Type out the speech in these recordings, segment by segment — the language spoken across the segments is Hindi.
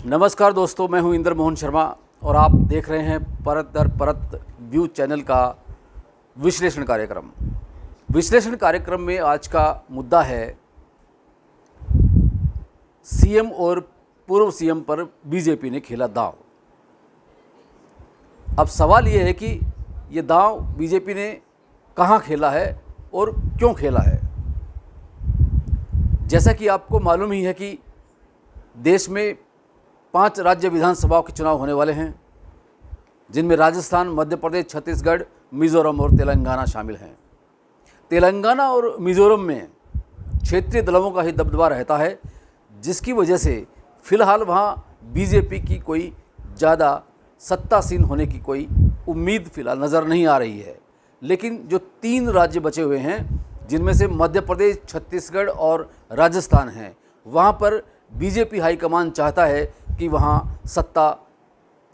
नमस्कार दोस्तों, मैं हूं इंद्र मोहन शर्मा और आप देख रहे हैं परत दर परत व्यू चैनल का विश्लेषण कार्यक्रम। विश्लेषण कार्यक्रम में आज का मुद्दा है सीएम और पूर्व सीएम पर बीजेपी ने खेला दांव। अब सवाल ये है कि ये दांव बीजेपी ने कहां खेला है और क्यों खेला है। जैसा कि आपको मालूम ही है कि देश में 5 राज्य विधानसभाओं के चुनाव होने वाले हैं, जिनमें राजस्थान, मध्य प्रदेश, छत्तीसगढ़, मिजोरम और तेलंगाना शामिल हैं। तेलंगाना और मिजोरम में क्षेत्रीय दलों का ही दबदबा रहता है, जिसकी वजह से फिलहाल वहाँ बीजेपी की कोई ज़्यादा सत्तासीन होने की कोई उम्मीद फिलहाल नज़र नहीं आ रही है। लेकिन जो 3 राज्य बचे हुए हैं, जिनमें से मध्य प्रदेश, छत्तीसगढ़ और राजस्थान हैं, वहाँ पर बीजेपी हाईकमान चाहता है कि वहाँ सत्ता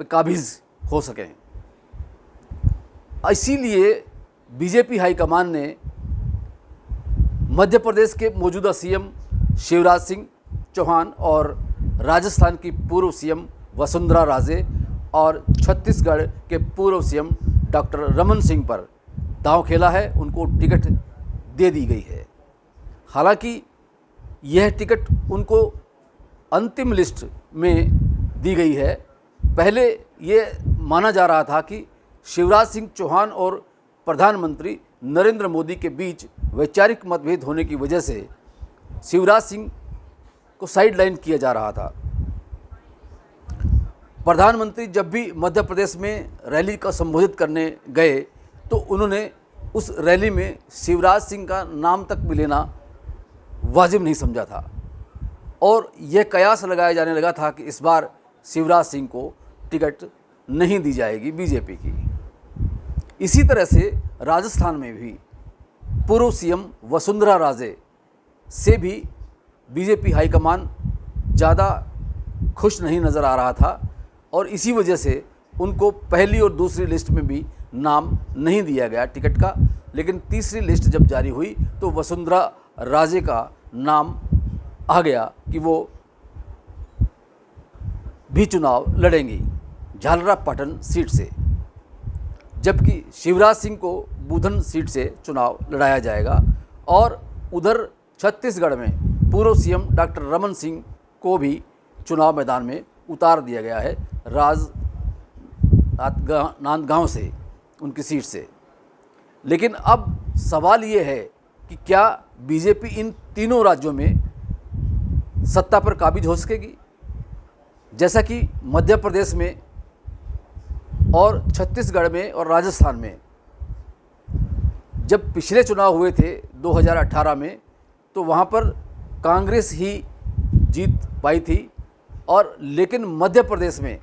पे काबिज हो सकें। इसीलिए बीजेपी हाईकमान ने मध्य प्रदेश के मौजूदा सीएम शिवराज सिंह चौहान और राजस्थान की पूर्व सीएम वसुंधरा राजे और छत्तीसगढ़ के पूर्व सीएम डॉक्टर रमन सिंह पर दांव खेला है। उनको टिकट दे दी गई है। हालांकि यह टिकट उनको अंतिम लिस्ट में दी गई है। पहले ये माना जा रहा था कि शिवराज सिंह चौहान और प्रधानमंत्री नरेंद्र मोदी के बीच वैचारिक मतभेद होने की वजह से शिवराज सिंह को साइडलाइन किया जा रहा था। प्रधानमंत्री जब भी मध्य प्रदेश में रैली का संबोधित करने गए तो उन्होंने उस रैली में शिवराज सिंह का नाम तक भी लेना वाजिब नहीं समझा था और यह कयास लगाया जाने लगा था कि इस बार शिवराज सिंह को टिकट नहीं दी जाएगी बीजेपी की। इसी तरह से राजस्थान में भी पूर्व सीएम वसुंधरा राजे से भी बीजेपी हाईकमान ज़्यादा खुश नहीं नज़र आ रहा था और इसी वजह से उनको पहली और दूसरी लिस्ट में भी नाम नहीं दिया गया टिकट का। लेकिन तीसरी लिस्ट जब जारी हुई तो वसुंधरा राजे का नाम आ गया कि वो भी चुनाव लड़ेंगी झालरापाटन सीट से, जबकि शिवराज सिंह को बुधन सीट से चुनाव लड़ाया जाएगा। और उधर छत्तीसगढ़ में पूर्व सीएम डॉक्टर रमन सिंह को भी चुनाव मैदान में उतार दिया गया है राजनांदगांव से, उनकी सीट से। लेकिन अब सवाल ये है कि क्या बीजेपी इन तीनों राज्यों में सत्ता पर काबिज हो सकेगी। जैसा कि मध्य प्रदेश में और छत्तीसगढ़ में और राजस्थान में जब पिछले चुनाव हुए थे 2018 में, तो वहाँ पर कांग्रेस ही जीत पाई थी। और लेकिन मध्य प्रदेश में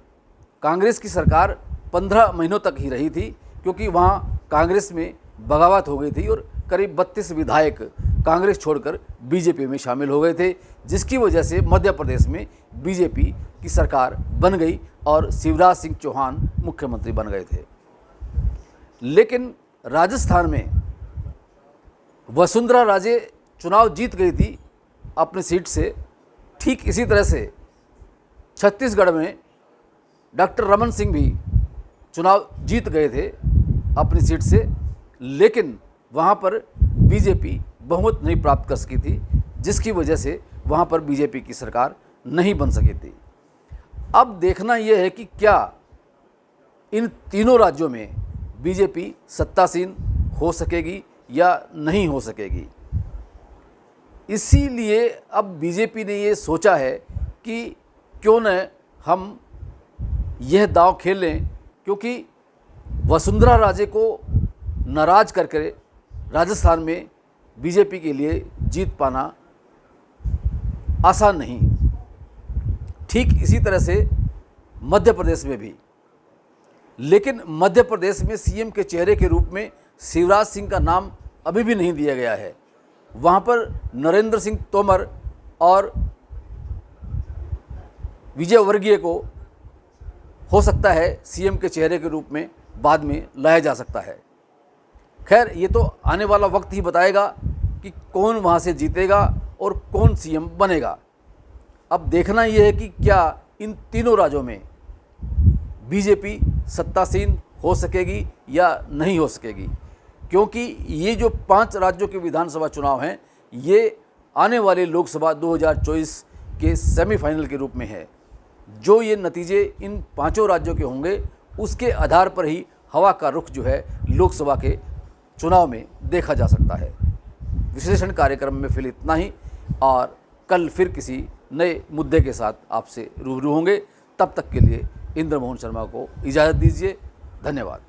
कांग्रेस की सरकार 15 महीनों तक ही रही थी, क्योंकि वहाँ कांग्रेस में बगावत हो गई थी और करीब 32 विधायक कांग्रेस छोड़कर बीजेपी में शामिल हो गए थे, जिसकी वजह से मध्य प्रदेश में बीजेपी की सरकार बन गई और शिवराज सिंह चौहान मुख्यमंत्री बन गए थे। लेकिन राजस्थान में वसुंधरा राजे चुनाव जीत गई थी अपनी सीट से। ठीक इसी तरह से छत्तीसगढ़ में डॉक्टर रमन सिंह भी चुनाव जीत गए थे अपनी सीट से, लेकिन वहाँ पर बीजेपी बहुमत नहीं प्राप्त कर सकी थी, जिसकी वजह से वहाँ पर बीजेपी की सरकार नहीं बन सकी थी। अब देखना यह है कि क्या इन तीनों राज्यों में बीजेपी सत्तासीन हो सकेगी या नहीं हो सकेगी। इसीलिए अब बीजेपी ने ये सोचा है कि क्यों न हम यह दांव खेल लें, क्योंकि वसुंधरा राजे को नाराज करके राजस्थान में बीजेपी के लिए जीत पाना आसान नहीं। ठीक इसी तरह से मध्य प्रदेश में भी। लेकिन मध्य प्रदेश में सीएम के चेहरे के रूप में शिवराज सिंह का नाम अभी भी नहीं दिया गया है। वहाँ पर नरेंद्र सिंह तोमर और विजय वर्गीय को हो सकता है सीएम के चेहरे के रूप में बाद में लाया जा सकता है। खैर, ये तो आने वाला वक्त ही बताएगा कि कौन वहाँ से जीतेगा और कौन सीएम बनेगा। अब देखना ये है कि क्या इन तीनों राज्यों में बीजेपी सत्तासीन हो सकेगी या नहीं हो सकेगी, क्योंकि ये जो 5 राज्यों के विधानसभा चुनाव हैं ये आने वाले लोकसभा 2024 के सेमीफाइनल के रूप में है। जो ये नतीजे इन 5 राज्यों के होंगे उसके आधार पर ही हवा का रुख जो है लोकसभा के चुनाव में देखा जा सकता है। विश्लेषण कार्यक्रम में फिर इतना ही, और कल फिर किसी नए मुद्दे के साथ आपसे रूबरू होंगे। तब तक के लिए इंद्रमोहन शर्मा को इजाज़त दीजिए। धन्यवाद।